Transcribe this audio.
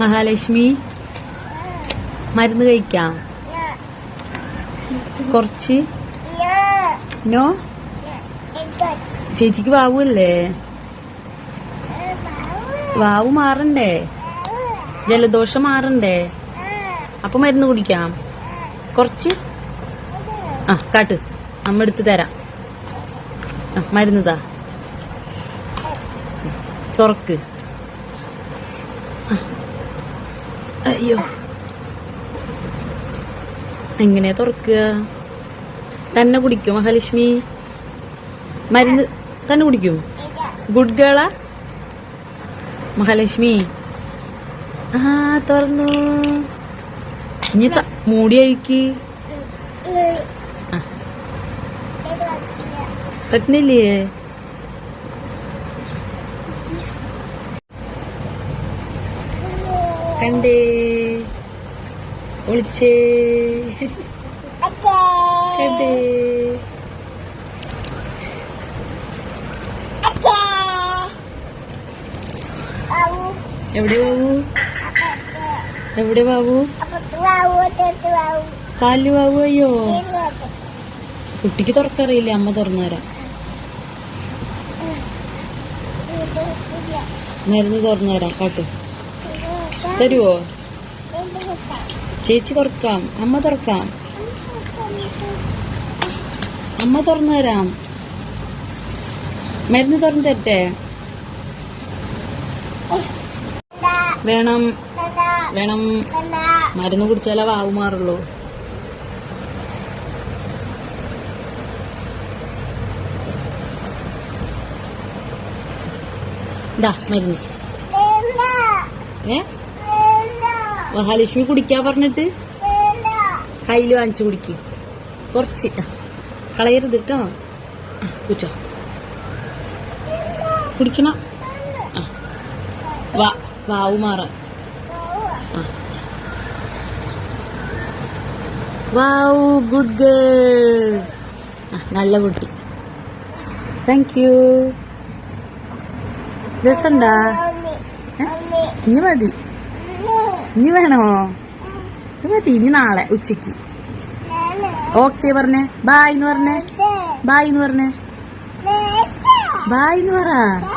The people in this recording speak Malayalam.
മഹാലക്ഷ്മി മരുന്ന് കഴിക്കാം കുറച്ച്. നോ ചേച്ചിക്ക് വാവല്ലേ? വാവു മാറണ്ടേ? ജലദോഷം മാറണ്ടേ? അപ്പൊ മരുന്ന് കുടിക്കാം കുറച്ച്. കാട്ട് അമ്മ എടുത്ത് തരാം. മരുന്ന് താ. തുറക്ക്. അയ്യോ എങ്ങനെയാ തുറക്കുക? തന്നെ കുടിക്കും മഹാലക്ഷ്മി? മരുന്ന് തന്നെ കുടിക്കും? ഗുഡ് ഗേളാ മഹാലക്ഷ്മി? തുറന്നു. ഇനി മൂടി അഴിക്ക്. പറ്റുന്നില്ലേ? കണ്ടേ ഒളിച്ചേ കണ്ടേ. എവിടെ ബാബു? എവിടെ ബാബു? കാലില് ബാബു. അയ്യോ കുട്ടിക്ക് തുറക്കറിയില്ലേ? അമ്മ തുറന്നു തരാം. മരുന്ന് തുറന്നു തരാം. കാട്ട്. തരുവോ? ചേച്ചി തുറക്കാം. അമ്മ തുറക്കാം. അമ്മ തുറന്നു തരാം. മരുന്ന് തുറന്നു തരട്ടെ? വേണം വേണം. മരുന്ന് കുടിച്ചാലേ വാവ് മാറുള്ളൂ. മരുന്ന് മഹാലക്ഷ്മി കുടിക്കാ പറഞ്ഞിട്ട് കയ്യില് വാങ്ങിച്ചു കുടിക്ക്. കുറച്ച് കളയരുത് കേട്ടോ. കുച്ചോ കുടിക്കണം. വാവ് മാറാൻ. വാവ് ഗുഡ് ഗേൾ. നല്ല കുട്ടി. Thank you. രസണ്ടാ? ഇനി മതി. ഇനി വേണോ? മതി. ഇനി നാളെ ഉച്ചക്ക്. ഓക്കെ പറഞ്ഞേ. ബായ് എന്ന് പറഞ്ഞേ. ബായ് എന്ന് പറഞ്ഞേ. ബായ് എന്ന് പറ.